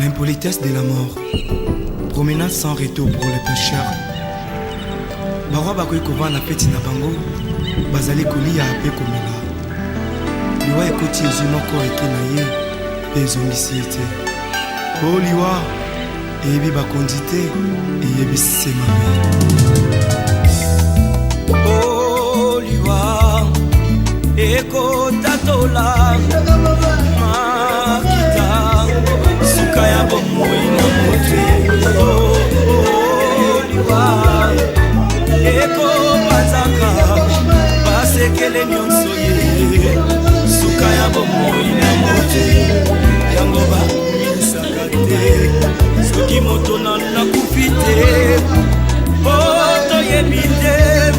L'impolitesse de la mort. Promenade sans retour pour les pécheurs. Barwa bakoy kova na peti na bango. Bazali kolia ape komela. Liwa ekoti ezwi moko eke na ye. Pe ezongisi ye te. O liwa eyebi bakondi te. Eyebi sema me. O liwa ekotatola makita suka ya bomoi na mote. O liwa eko bazaka basekele nyonso ye suka ya bomoi na mote yango bakumisaka te soki moto nana kufi te toyebi te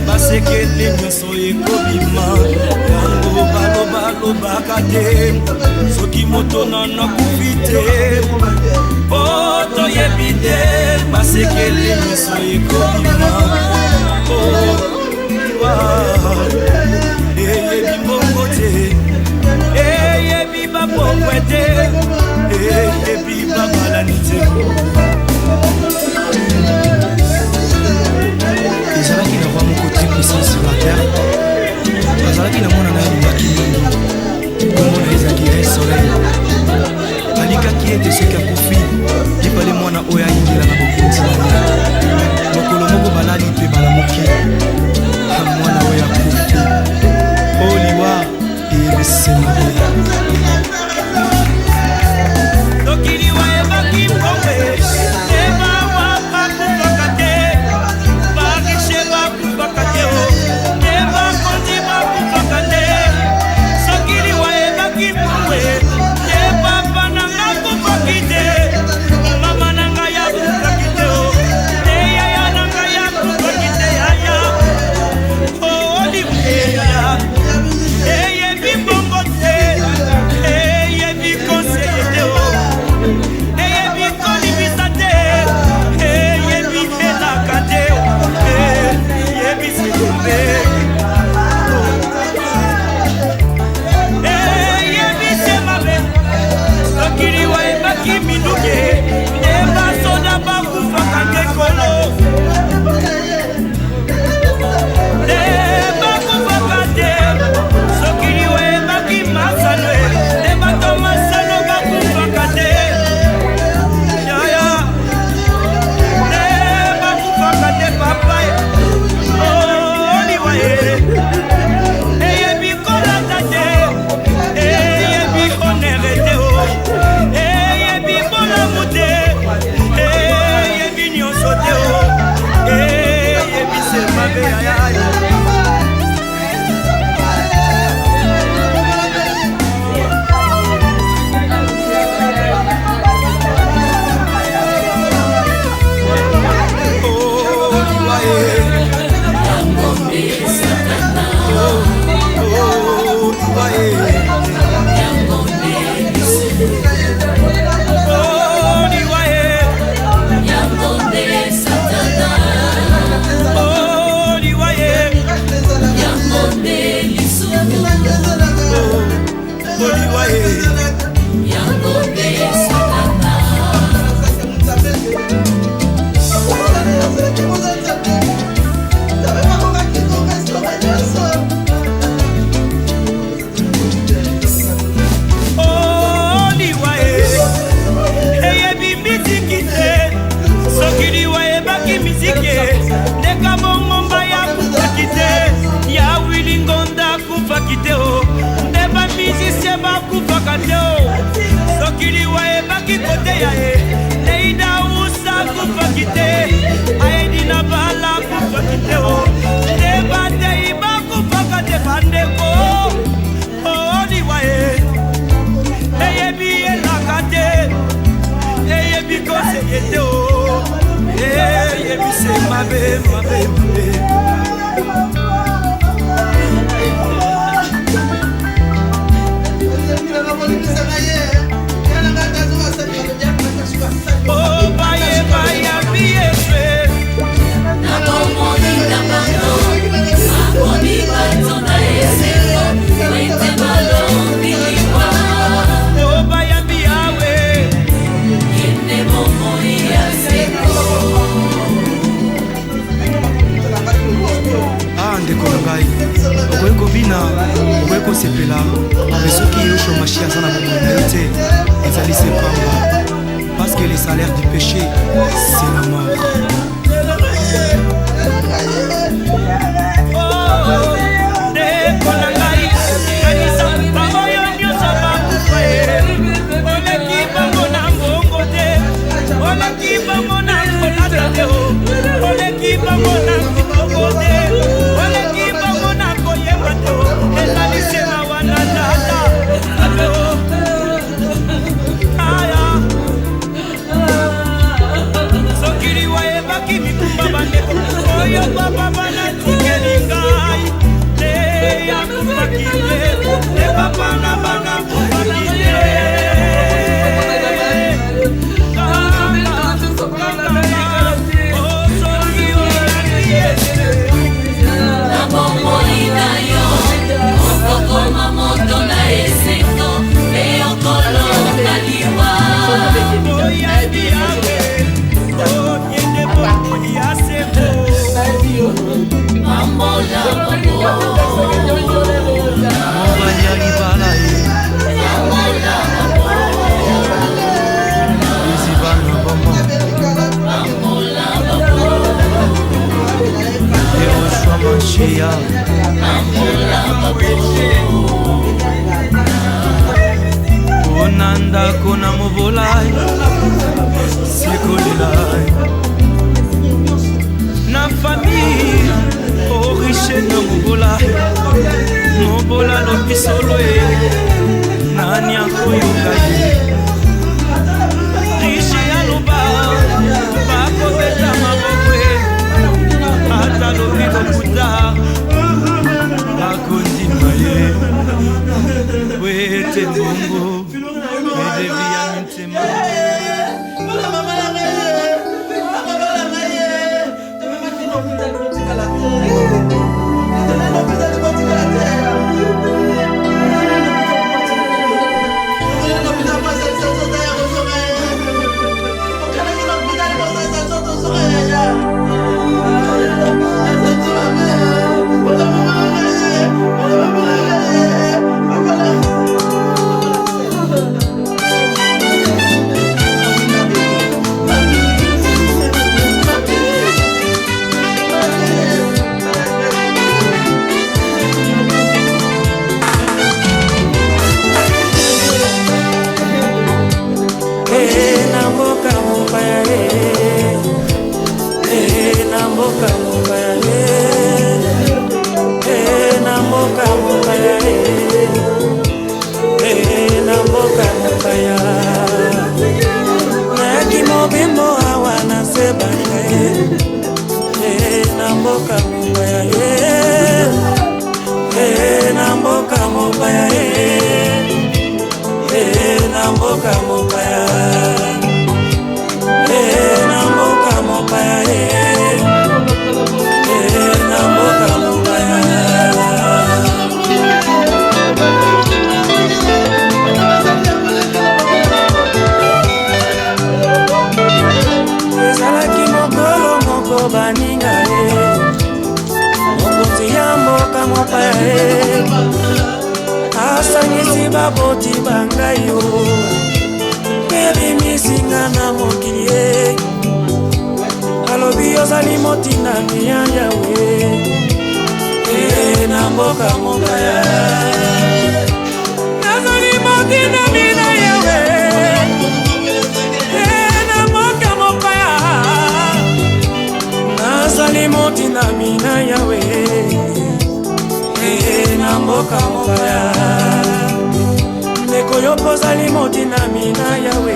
basekele nyonso ekobima yango balobaka te soki moto nana kufi te toyebi te basekele nyonso ekobima eyebi mbongo te eyebi bapokwe te eyebi babalani te ezalaki na roi moko tri puissance sur la terre azalaki na mwana na ye alingaki mingi kombo na ezalaki re soleil alikaki ete soki akufi libale mwana oyo ayingela na bokonzi na ye mokolo moko balali mpe balamoki mwana oyo akufi oliwa eyebisema soki liwa ebaki mbonge ebawa bakufaka te barishe bakufaka te ebakonzi bakufaka te soki liwa ebaki mbonge ebapa nanga kufaki te mama nanga ya kufaki te eyaya nanga ya kufaki te yaya oliwa eyebi mbongo te eyebi konseye te eyebi kolibisa te eyebi elaka te eyebi sekombe eyebi semabe soki liwa ebaki minuke ebasoda bakufaka nde kolo bakufaka te soki liwa ebaki masano ebato masano bakufaka te yaya bakufaka te papa oliwa eyebi kolata te eyebi honere te eyebi bolamu te eyebi nyonso te eyebi semabe yaya soki liwa ebaki kote ya ye leida usa kufaki te aedi na bala kufaki te ndebate bakufaka te bandeko liwa eyebi elaka te eyebi koseye te eyebi se mabe oh baye biye fe na bomoni na bango akoni batona eseko wete malo biliwa oh baye biawe te ezali se pamba parce que le salaire du péché c'est la mort. Onanda kona mobolai sekolelai na famille oriche na mobola lopisolo nani akoyoka ye riche aloba bakobeta maboko ata lobi lokuta bakondima ye wete bongo edevia mitema asangisi baboti bangayo bebi misinga na mokilie alobi ozali motina miya yawe na mboka mokaya nazali motina mina yawe na mboka mokaya nazali motina mina yawe na mboka mokaya ndeko yo pozali motina mina yawe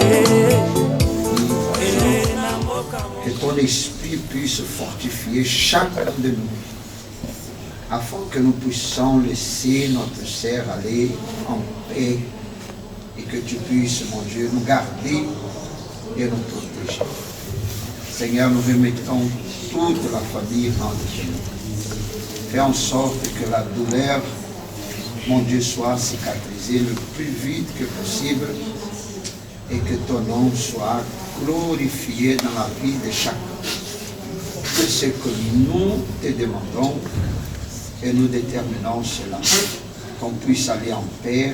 na mboka mokaya. Que ton esprit puisse fortifier chacun de nous afin que nous puissions laisser notre chair aller en paix et que tu puisses, mon Dieu, nous garder et nous protéger. Seigneur, nous remettons toute la famille entre nous. Fais en sorte que la douleur, mon Dieu, soit cicatrisée le plus vite que possible et que ton nom soit glorifié dans la vie de chacun. C'est ce que nous te demandons et nous déterminons cela. Qu'on puisse aller en paix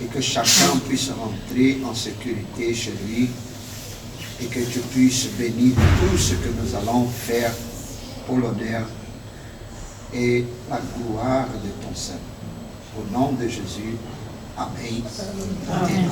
et que chacun puisse rentrer en sécurité chez lui et que tu puisses bénir tout ce que nous allons faire pour l'honneur et la gloire de ton Saint. Au nom de Jésus, Amen. Et Amen.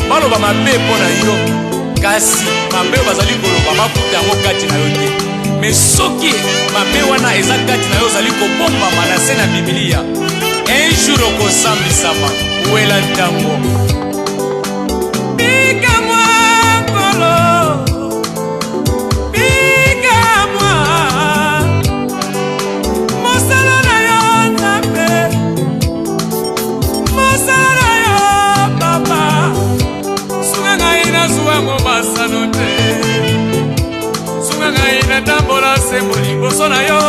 baloba mabe mpona yo kasi mabe bazali koloba makuta yango kati na yo te me soki mabe wana eza kati na yo ozali kobombama na se na bibilia un jour okosambisama wela ntango bikamwa nkolo bikamwa mosala na yo nzambe mosala na yo papa sunga ngai nazuwango masano te sunga ngai natambola sembo liboso na yo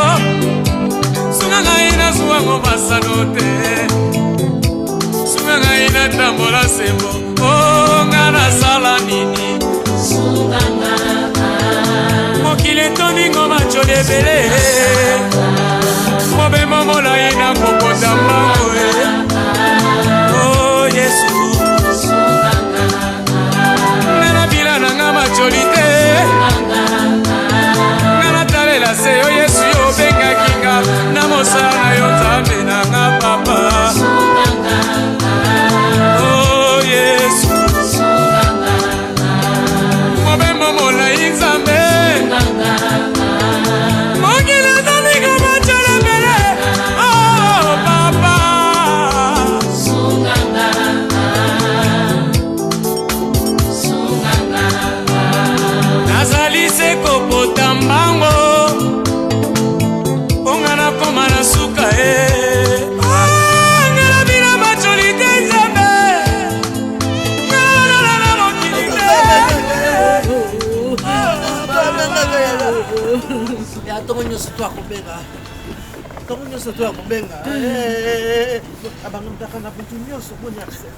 sunga ngai nazuwango masano te sunga ngai natambola sembo o nga nasala nini mokili etoningo majoli ebele mobembo molai nakokota mbango o yesu nga nabila na nga majoli te nga natalela se yo yesu yo obengaki nga na mosala na yo nzambe na nga papa o yesu mobembo molai nzambe mokili etoningo majoli ebele o papa nazali se kopota mbango mponga nakoma na suka ngala bina majoli te nzambe ngala na mokili te ntongo nyonso to akobenga ntongo nyonso to akobenga abangutaka na butu nyonso moni akse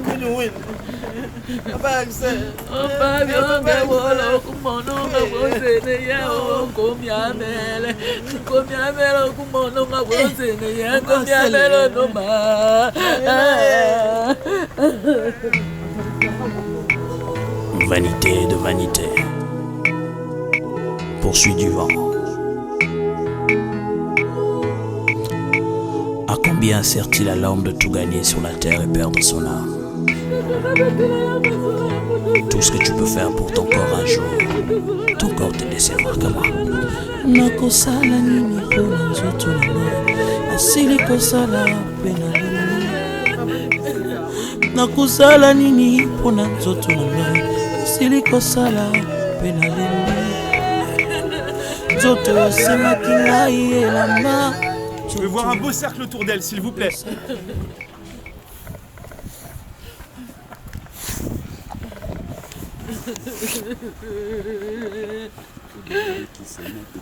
moni win abakse obabyongewola okumononga bwonsene yao komyamele okumononga bwonsene ya komyamele noma Vanité de vanité, poursuit du vent. À combien sert-il à l'homme de tout gagner sur la terre et perdre son âme? Tout ce que tu peux faire pour ton corps un jour, ton corps te décevra comme moi. Nakosala nini pona nzoto na ngai asili kosala pena nini nakosala nini pona nzoto na ngai asili kosala pena nini nzoto osemaki ngai elamba. Je veux voir un beau cercle autour d'elle, s'il vous plaît.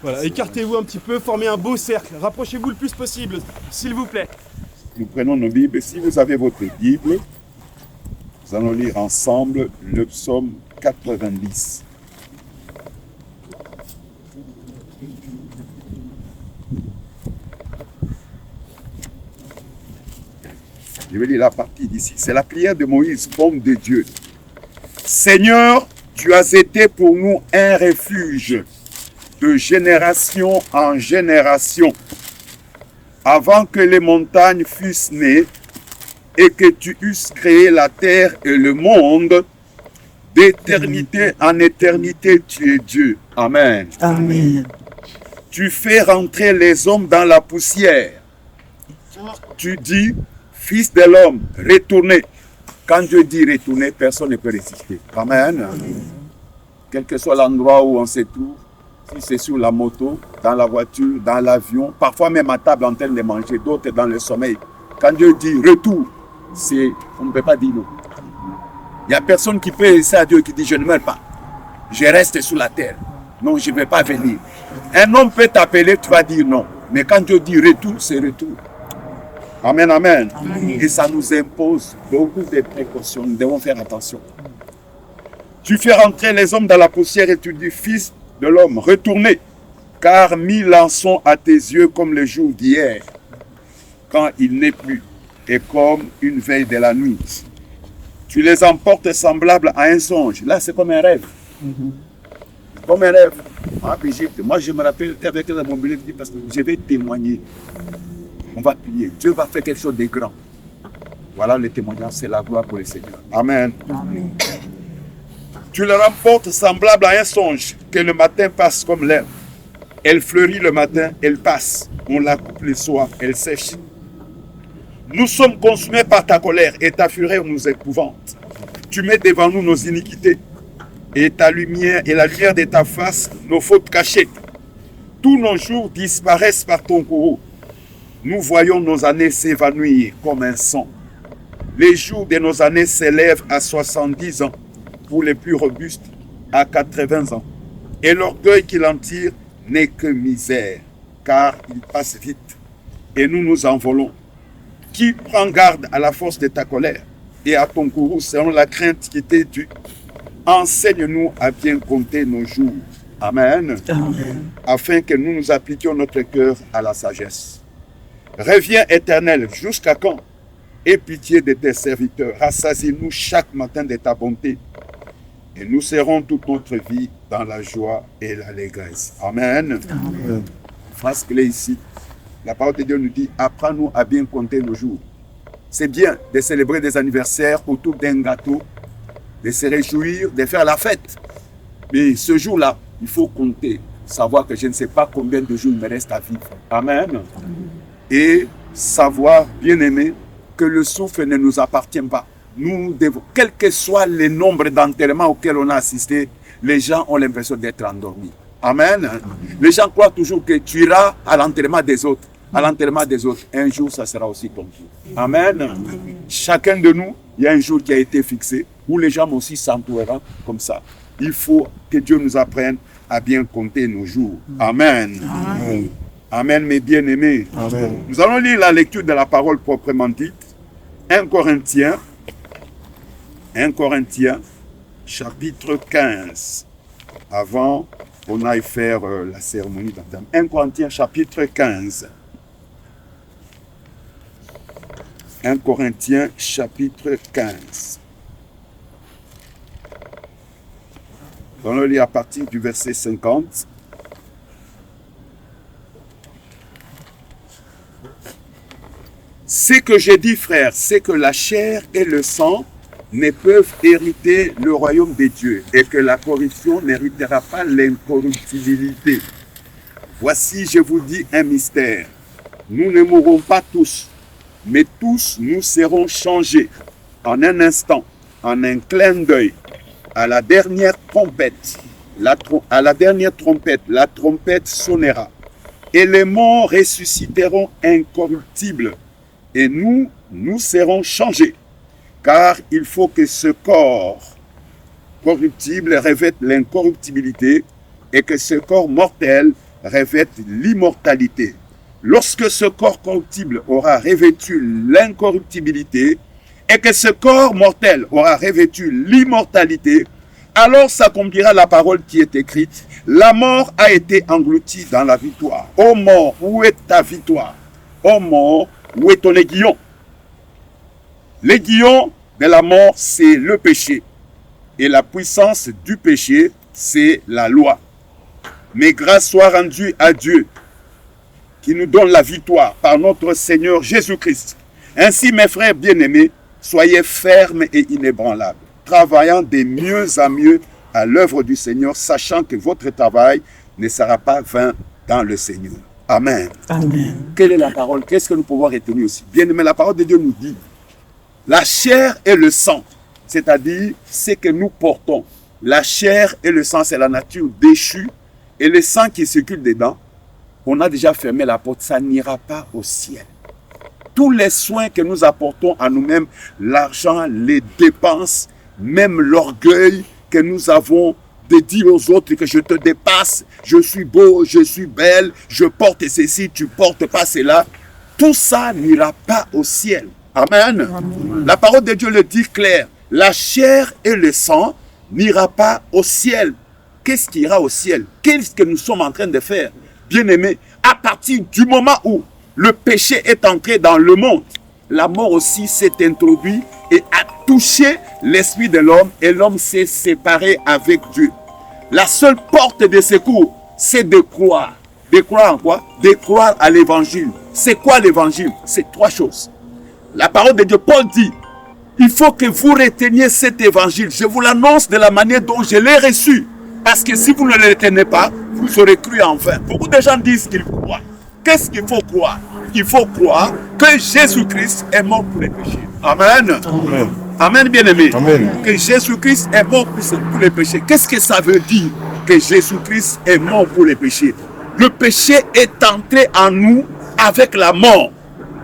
Voilà, écartez-vous un petit peu, formez un beau cercle. Rapprochez-vous le plus possible, s'il vous plaît. nous prenons nos Bibles. Si vous avez votre Bible, nous allons lire ensemble le psaume 90. Je vais lire la partie d'ici. C'est la prière de Moïse, homme de Dieu. Seigneur, tu as été pour nous un refuge de génération en génération. Avant que les montagnes fussent nées et que tu eusses créé la terre et le monde, d'éternité en éternité, tu es Dieu. Amen. Amen. Tu fais rentrer les hommes dans la poussière. Tu dis, fils de l'homme, retournez. Quand Dieu dit retourner, personne ne peut résister. Amen. Quel que soit l'endroit où on se trouve, si c'est sur la moto, dans la voiture, dans l'avion, parfois même à table en train de manger, d'autres dans le sommeil. Quand Dieu dit retour, on ne peut pas dire non. Il n'y a personne qui peut essayer à Dieu qui dit je ne meurs pas. Je reste sur la terre. Non, je ne vais pas venir. Un homme peut t'appeler, tu vas dire non. Mais quand Dieu dit retour, c'est retour. Amen, amen. Et ça nous impose beaucoup de précautions. Nous devons faire attention. Tu fais rentrer les hommes dans la poussière et tu dis, fils de l'homme, retournez, car 1000 ans sont à tes yeux comme le jour d'hier, quand il n'est plus, et comme une veille de la nuit. Tu les emportes semblables à un songe. Là, c'est comme un rêve. Comme un rêve. Ah, Brigitte, moi, je me rappelle avec la mobilité parce que je vais témoigner. On va prier. Dieu va faire quelque chose de grand. Voilà le témoignage, c'est la gloire pour le Seigneur. Amen. Amen. Tu le remportes semblable à un songe, que le matin passe comme l'herbe. Elle fleurit le matin, elle passe. On la coupe le soir, elle sèche. Nous sommes consumés par ta colère et ta fureur nous épouvante. Tu mets devant nous nos iniquités et ta lumière et la lumière de ta face, nos fautes cachées. Tous nos jours disparaissent par ton courroux. Nous voyons nos années s'évanouir comme un son. Les jours de nos années s'élèvent à 70 ans, pour les plus robustes à 80 ans. Et l'orgueil qui l'en tire n'est que misère, car il passe vite, et nous nous envolons. Qui prend garde à la force de ta colère et à ton courroux selon la crainte qui t'est due? Enseigne-nous à bien compter nos jours. Amen. Amen. Afin que nous nous appliquions notre cœur à la sagesse. Reviens, Éternel, jusqu'à quand? Aie pitié de tes serviteurs. Rassasie-nous chaque matin de ta bonté. Et nous serons toute notre vie dans la joie et l'allégresse. Amen. Amen. Phrase clé ici. La parole de Dieu nous dit, apprends-nous à bien compter nos jours. C'est bien de célébrer des anniversaires autour d'un gâteau, de se réjouir, de faire la fête. Mais ce jour-là, il faut compter, savoir que je ne sais pas combien de jours il me reste à vivre. Amen. Amen. Et savoir, bien aimé, que le souffle ne nous appartient pas. Nous devons, quel que soit le nombre d'enterrements auxquels on a assisté, les gens ont l'impression d'être endormis. Amen. Les gens croient toujours que tu iras à l'enterrement des autres. À l'enterrement des autres, un jour, ça sera aussi ton jour. Amen. Chacun de nous, il y a un jour qui a été fixé où les gens aussi s'entoureront comme ça. Il faut que Dieu nous apprenne à bien compter nos jours. Amen. Amen. Amen, mes bien-aimés. Amen. Nous allons lire la lecture de la parole proprement dite. 1 Corinthiens, chapitre 15. Avant qu'on aille faire la cérémonie d'entame. 1 Corinthiens, chapitre 15. 1 Corinthiens, chapitre 15. On va lire à partir du verset 50. Ce que j'ai dit, frère, c'est que la chair et le sang ne peuvent hériter le royaume de Dieu et que la corruption n'héritera pas l'incorruptibilité. Voici, je vous dis un mystère. Nous ne mourrons pas tous, mais tous nous serons changés en un instant, en un clin d'œil, à la dernière trompette. La trompette sonnera. Et les morts ressusciteront incorruptibles. Et nous serons changés. Car il faut que ce corps corruptible revête l'incorruptibilité et que ce corps mortel revête l'immortalité. lorsque ce corps corruptible aura revêtu l'incorruptibilité et que ce corps mortel aura revêtu l'immortalité, alors s'accomplira la parole qui est écrite. La mort a été engloutie dans la victoire. Ô mort, où est ta victoire? Ô mort, où est ton aiguillon? L'aiguillon de la mort, c'est le péché. Et la puissance du péché, c'est la loi. Mais grâce soit rendue à Dieu, qui nous donne la victoire par notre Seigneur Jésus-Christ. Ainsi, mes frères bien-aimés, soyez fermes et inébranlables, travaillant de mieux en mieux à l'œuvre du Seigneur, sachant que votre travail ne sera pas vain dans le Seigneur. Amen. Amen. Quelle est la parole? Qu'est-ce que nous pouvons retenir aussi? Bien-aimés, la parole de Dieu nous dit, la chair et le sang, c'est-à-dire ce que nous portons. La chair et le sang, c'est la nature déchue, et le sang qui circule dedans, on a déjà fermé la porte, ça n'ira pas au ciel. Tous les soins que nous apportons à nous-mêmes, l'argent, les dépenses, même l'orgueil que nous avons de dire aux autres que je te dépasse, je suis beau, je suis belle, je porte ceci, tu ne portes pas cela, tout ça n'ira pas au ciel. Amen. Amen. La parole de Dieu le dit clair, la chair et le sang n'ira pas au ciel. Qu'est-ce qui ira au ciel? Qu'est-ce que nous sommes en train de faire? Bien-aimés, à partir du moment où le péché est entré dans le monde, la mort aussi s'est introduite et a touché l'esprit de l'homme et l'homme s'est séparé avec Dieu. La seule porte de secours, c'est de croire. De croire en quoi? De croire à l'évangile. C'est quoi l'évangile? C'est trois choses. La parole de Dieu, Paul dit, il faut que vous reteniez cet évangile. Je vous l'annonce de la manière dont je l'ai reçu. Parce que si vous ne le retenez pas, vous aurez cru en vain. Beaucoup de gens disent qu'ils croient. Qu'est-ce qu'il faut croire? Il faut croire que Jésus-Christ est mort pour les péchés. Amen. Amen. Amen, bien-aimé. Que Jésus-Christ est mort pour les péchés. Qu'est-ce que ça veut dire que Jésus-Christ est mort pour les péchés? Le péché est entré en nous avec la mort.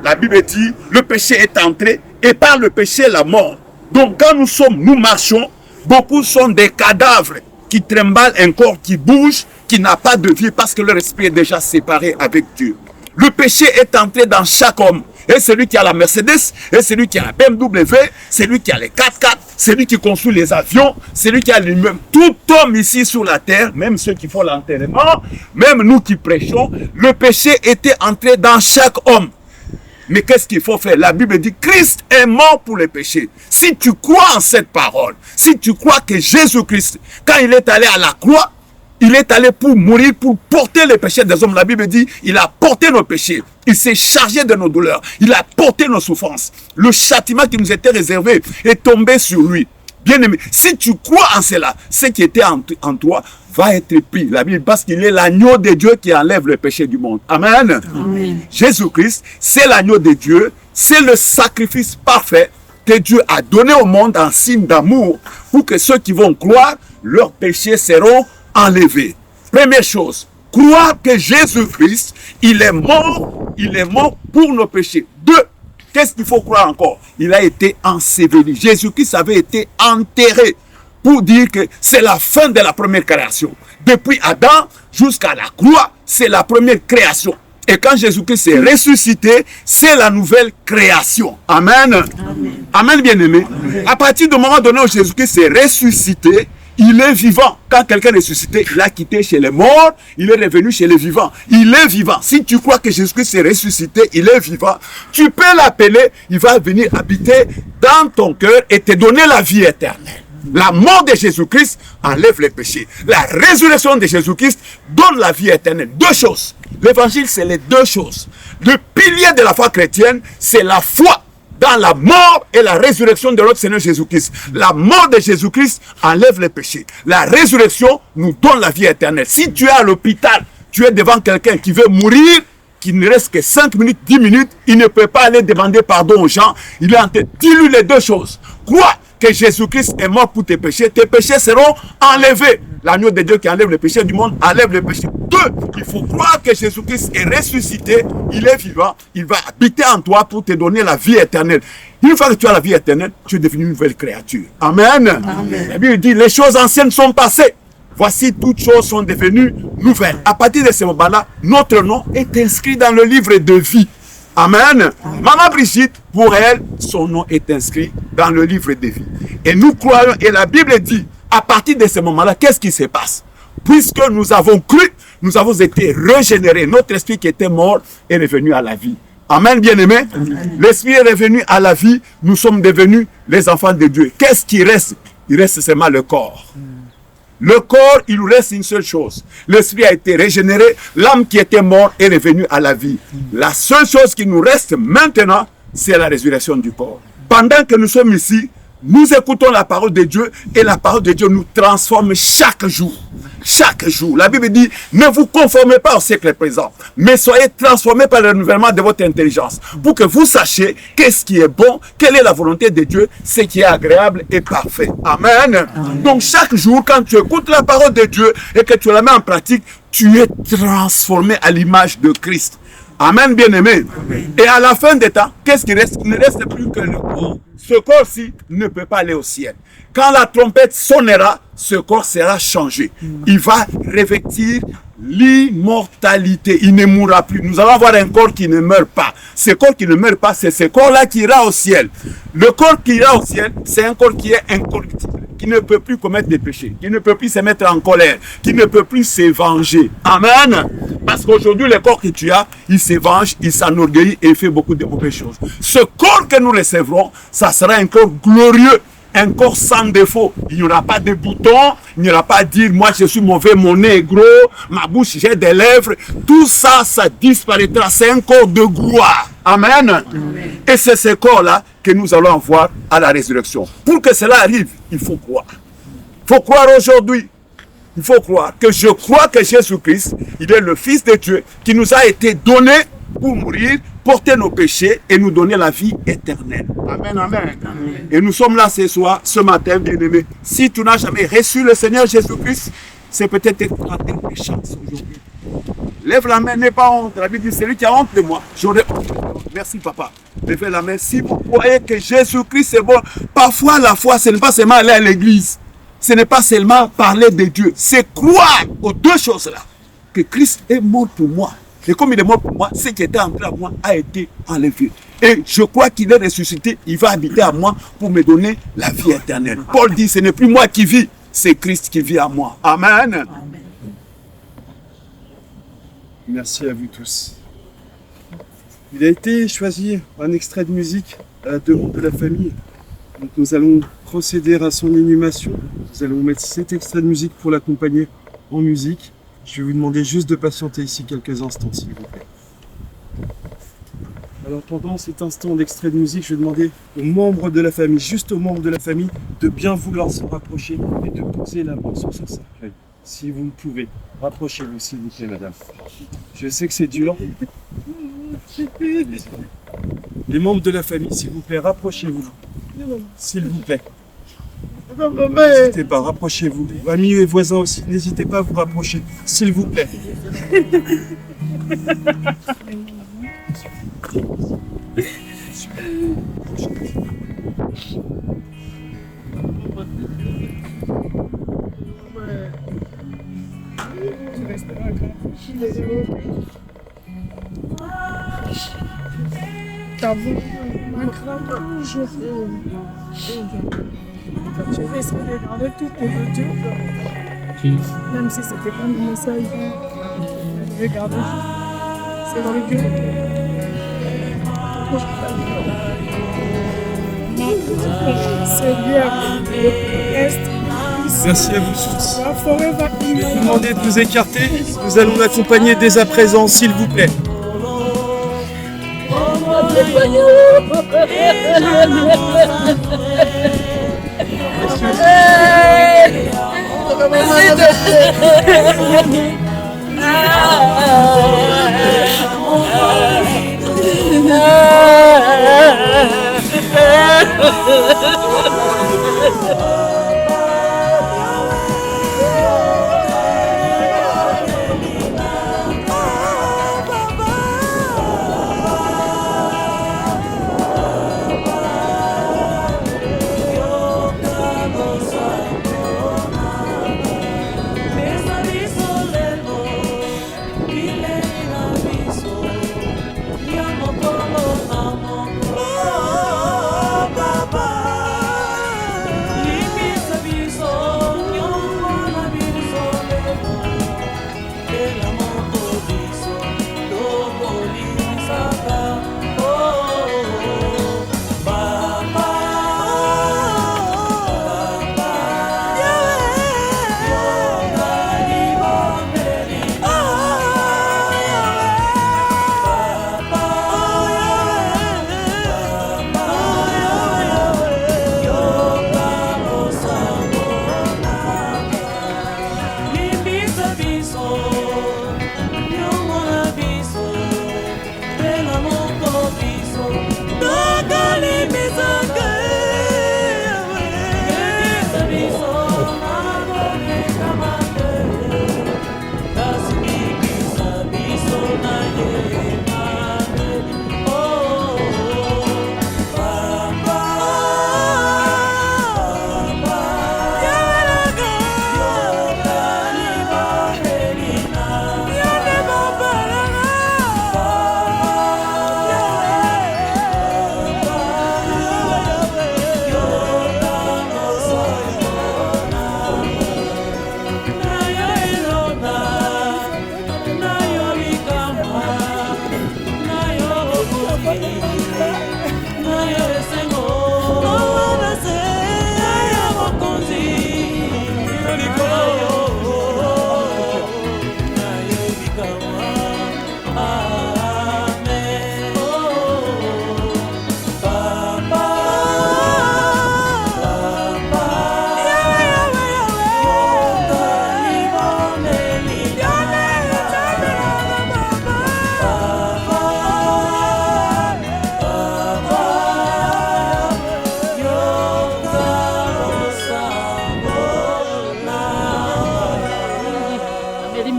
La Bible dit, le péché est entré et par le péché, la mort. Donc quand nous marchons, beaucoup sont des cadavres qui tremblent un corps qui bouge, qui n'a pas de vie parce que leur esprit est déjà séparé avec Dieu. Le péché est entré dans chaque homme. Et celui qui a la Mercedes, et celui qui a la BMW, celui qui a les 4x4, celui qui construit les avions, celui qui a lui-même, tout homme ici sur la terre, même ceux qui font l'enterrement, même nous qui prêchons, le péché était entré dans chaque homme. Mais qu'est-ce qu'il faut faire? La Bible dit, Christ est mort pour les péchés. Si tu crois en cette parole, si tu crois que Jésus-Christ, quand il est allé à la croix, il est allé pour mourir, pour porter les péchés des hommes. La Bible dit, il a porté nos péchés. Il s'est chargé de nos douleurs. Il a porté nos souffrances. Le châtiment qui nous était réservé est tombé sur lui. Bien-aimé, si tu crois en cela, ce qui était en toi va être pris. La Bible, parce qu'il est l'agneau de Dieu qui enlève le péché du monde. Amen. Amen. Jésus-Christ, c'est l'agneau de Dieu. C'est le sacrifice parfait que Dieu a donné au monde en signe d'amour pour que ceux qui vont croire, leurs péchés seront enlevés. Première chose, croire que Jésus-Christ, il est mort pour nos péchés. Deux, qu'est-ce qu'il faut croire encore? Il a été enseveli. Jésus-Christ avait été enterré pour dire que c'est la fin de la première création. Depuis Adam jusqu'à la croix, c'est la première création. Et quand Jésus-Christ est ressuscité, c'est la nouvelle création. Amen. Amen, Amen, bien-aimé. À partir du moment donné où Jésus-Christ est ressuscité, il est vivant. Quand quelqu'un est ressuscité, il a quitté chez les morts, il est revenu chez les vivants. Il est vivant. Si tu crois que Jésus-Christ est ressuscité, il est vivant, tu peux l'appeler, il va venir habiter dans ton cœur et te donner la vie éternelle. La mort de Jésus-Christ enlève les péchés. La résurrection de Jésus-Christ donne la vie éternelle. Deux choses. L'évangile, c'est les deux choses. Le pilier de la foi chrétienne, c'est la foi dans la mort et la résurrection de notre Seigneur Jésus-Christ. La mort de Jésus-Christ enlève les péchés. La résurrection nous donne la vie éternelle. Si tu es à l'hôpital, tu es devant quelqu'un qui veut mourir, qu'il ne reste que 5 minutes, 10 minutes, il ne peut pas aller demander pardon aux gens. Il est en train. Dis-lui les deux choses. Crois que Jésus-Christ est mort pour tes péchés seront enlevés. L'agneau de Dieu qui enlève les péchés du monde enlève les péchés. Deux, il faut croire que Jésus-Christ est ressuscité, il est vivant, il va habiter en toi pour te donner la vie éternelle. Une fois que tu as la vie éternelle, tu es devenu une nouvelle créature. Amen. Amen. La Bible dit, les choses anciennes sont passées. voici toutes choses sont devenues nouvelles. À partir de ce moment-là, notre nom est inscrit dans le livre de vie. Amen. Maman Brigitte, pour elle, son nom est inscrit dans le livre de vie. Et nous croyons, et la Bible dit, à partir de ce moment-là, qu'est-ce qui se passe? Puisque nous avons cru, nous avons été régénérés. Notre esprit qui était mort est revenu à la vie. Amen, bien-aimé. L'esprit est revenu à la vie. Nous sommes devenus les enfants de Dieu. Qu'est-ce qui reste? Il reste seulement le corps. Le corps, il nous reste une seule chose. L'esprit a été régénéré. L'âme qui était morte est revenue à la vie. La seule chose qui nous reste maintenant, c'est la résurrection du corps. Pendant que nous sommes ici, nous écoutons la parole de Dieu et la parole de Dieu nous transforme chaque jour. Chaque jour. La Bible dit, ne vous conformez pas au siècle présent, mais soyez transformés par le renouvellement de votre intelligence, pour que vous sachiez qu'est-ce qui est bon, quelle est la volonté de Dieu, ce qui est agréable et parfait. Amen. Donc chaque jour, quand tu écoutes la parole de Dieu et que tu la mets en pratique, tu es transformé à l'image de Christ. Amen, bien-aimé. Et à la fin des temps, qu'est-ce qui reste? Il ne reste plus que le corps. Ce corps-ci ne peut pas aller au ciel. Quand la trompette sonnera, ce corps sera changé. Il va revêtir l'immortalité. Il ne mourra plus. Nous allons avoir un corps qui ne meurt pas. Ce corps qui ne meurt pas, c'est ce corps-là qui ira au ciel. Le corps qui ira au ciel, c'est un corps qui est incorruptible, qui ne peut plus commettre des péchés, qui ne peut plus se mettre en colère, qui ne peut plus se venger. Amen. Parce qu'aujourd'hui, le corps que tu as, il se venge, il s'enorgueillit et il fait beaucoup de mauvaises choses. Ce corps que nous recevrons, ça sera un corps glorieux, un corps sans défaut. Il n'y aura pas de boutons, il n'y aura pas à dire, moi je suis mauvais, mon nez est gros, ma bouche, j'ai des lèvres. Tout ça, ça disparaîtra. C'est un corps de gloire. Amen. Et c'est ce corps-là que nous allons avoir à la résurrection. Pour que cela arrive, il faut croire. Il faut croire aujourd'hui. Il faut croire que je crois que Jésus-Christ, il est le Fils de Dieu qui nous a été donné pour mourir, porter nos péchés et nous donner la vie éternelle. Amen, amen. Et nous sommes là ce soir, ce matin, bien-aimé. Si tu n'as jamais reçu le Seigneur Jésus-Christ, c'est peut-être une des chances aujourd'hui. Lève la main, n'aie pas honte. La Bible dit, celui qui a honte de moi, j'aurai honte. Merci, papa. Levez la main. Si vous croyez que Jésus-Christ est bon, parfois la foi, ce n'est pas seulement aller à l'église. Ce n'est pas seulement parler de Dieu. C'est croire aux deux choses-là. Que Christ est mort pour moi. Et comme il est mort pour moi, ce qui était entré à moi a été enlevé. Et je crois qu'il est ressuscité. Il va habiter à moi pour me donner la vie éternelle. Paul dit, ce n'est plus moi qui vis, c'est Christ qui vit à moi. Amen. Amen. Merci à vous tous. Il a été choisi un extrait de musique à la demande de la famille. Donc nous allons procéder à son inhumation. Nous allons mettre cet extrait de musique pour l'accompagner en musique. Je vais vous demander juste de patienter ici quelques instants, s'il vous plaît. Alors pendant cet instant d'extrait de musique, je vais demander aux membres de la famille, juste aux membres de la famille, de bien vouloir se rapprocher et de poser la main sur son cercueil. Si vous le pouvez, rapprochez-vous s'il vous plaît, madame. Je sais que c'est dur. Les membres de la famille, s'il vous plaît, rapprochez-vous. S'il vous plaît. N'hésitez pas, rapprochez-vous. Amis et voisins aussi, n'hésitez pas à vous rapprocher. S'il vous plaît. Je vais essayer de garder tout pour Dieu. Même si c'était pas mon message, je vais garder. C'est vrai que c'est bien. Merci à vous tous. Je vais vous demander de vous écarter. Nous allons l'accompagner dès à présent, s'il vous plaît.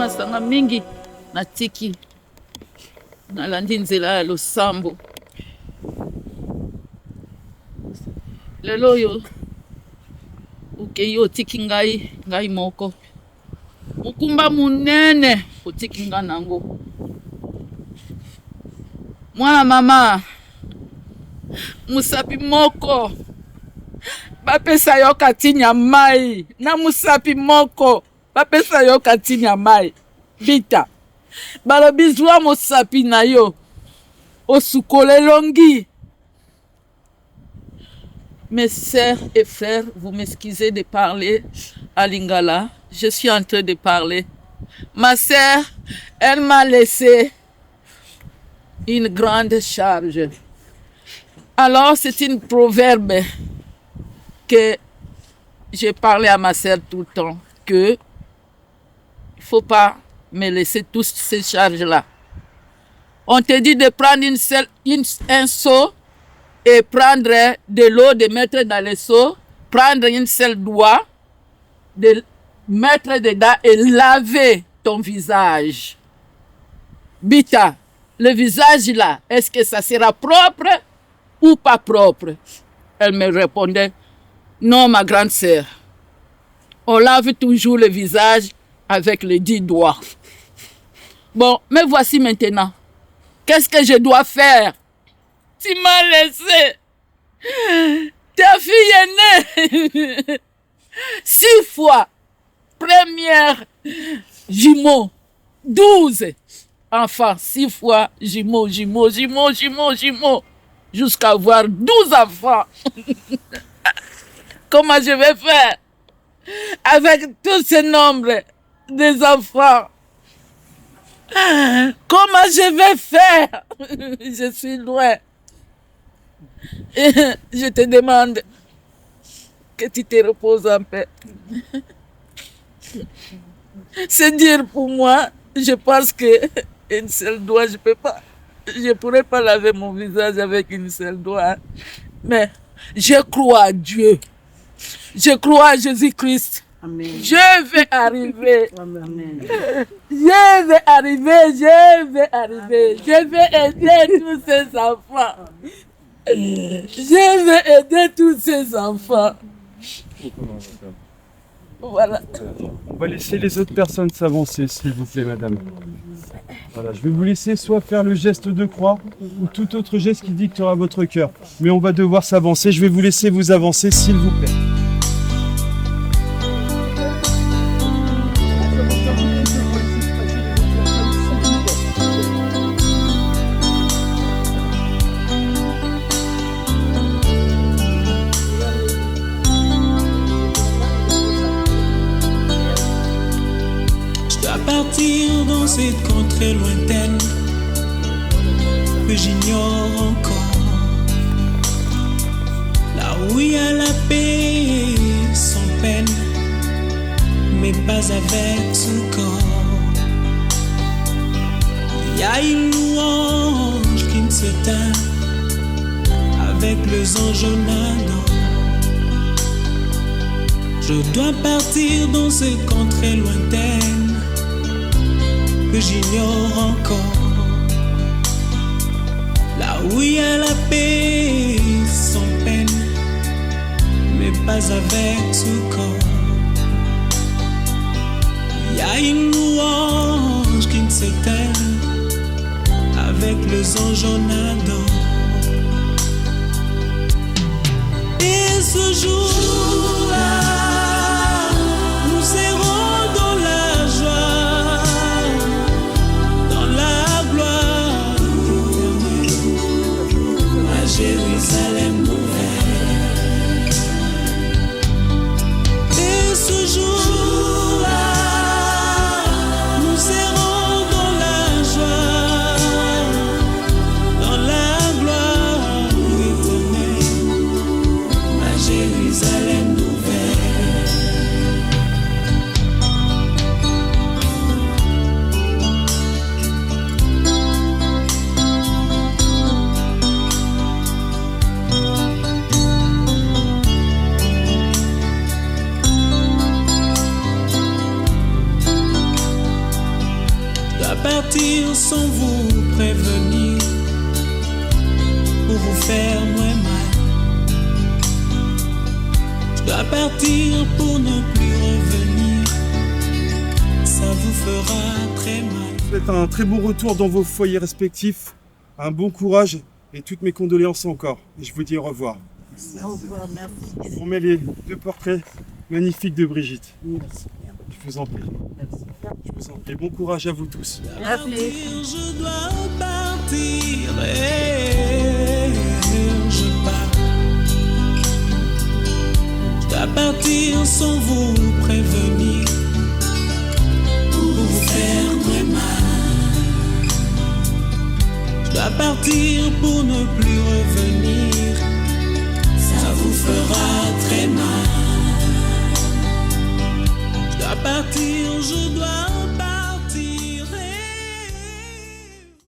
masanga mingi natiki nalandi nzela ya losambo. Lelo oyo okei otiki ngai moko mokumba munene otiki nga nango. Mwana mama musapi moko bapesa yo katini ya mai na musapi moko bapesa yo katini ya mai bita balobi zwa mosapi na yo osukola elongi. Mes sœurs et frères, vous m'excusez de parler à lingala. Je suis en train de parler. Ma sœur, elle m'a laissé une grande charge. Alors, c'est un proverbe que j'ai parlé à ma sœur tout le temps, que il ne faut pas me laisser toutes ces charges-là. On te dit de prendre un seau et prendre de l'eau, de mettre dans le seau, prendre une seule doigt, de mettre dedans et laver ton visage. Bita, le visage là, est-ce que ça sera propre ou pas propre? Elle me répondait, non ma grande sœur, on lave toujours le visage avec les 10 doigts. Bon, mais voici maintenant, qu'est-ce que je dois faire? Tu m'as laissé. Ta fille est née 6 fois. Première jumeau. 12 enfants. 6 fois jumeaux. Jusqu'à avoir 12 enfants. Comment je vais faire avec tout ce nombre des enfants? Comment je vais faire? Je suis loin. Et je te demande que tu te reposes en paix. C'est dur pour moi. Je pense que une seule doigt, je pourrais pas laver mon visage avec une seule doigt. Mais je crois à Dieu. Je crois à Jésus-Christ. Amen. Je vais arriver. Amen. Je vais arriver. Je vais aider tous ces enfants. Je vais aider tous ces enfants. Voilà. On va laisser les autres personnes s'avancer, s'il vous plaît, madame. Voilà, je vais vous laisser soit faire le geste de croix ou tout autre geste qui dictera votre cœur. Mais on va devoir s'avancer. Je vais vous laisser vous avancer, s'il vous plaît. Partir dans cette contrée lointaine que j'ignore encore, là où il y a la paix sans peine, mais pas avec son corps. Il y a une louange qui ne s'éteint avec les anges en Adam. Je dois partir dans cette contrée lointaine que j'ignore encore, là où il y a la paix sans peine, mais pas avec ce corps. Il y a une louange qui ne s'éteint avec les anges en Adam. Et ce jour-là, nous serons dans la joie, Jérusalem nouvelle. Et ce jour-là, nous serons dans la joie, dans la gloire éternelle, à Jérusalem nouvelle. partir sans vous prévenir pour vous faire moins mal. Je dois partir pour ne plus revenir. Ça vous fera très mal. Faites un très bon retour dans vos foyers respectifs. Un bon courage et toutes mes condoléances encore. Et je vous dis au revoir. Au revoir, merci. Je vous remets les 2 portraits magnifiques de Brigitte. Merci. Je vous en prie. Merci. Je vous en prie. Bon courage à vous tous. Merci. Je dois partir et je pars. Je dois partir sans vous prévenir pour vous faire très mal. Je dois partir pour ne plus revenir. Ça vous fera très mal. Je dois partir.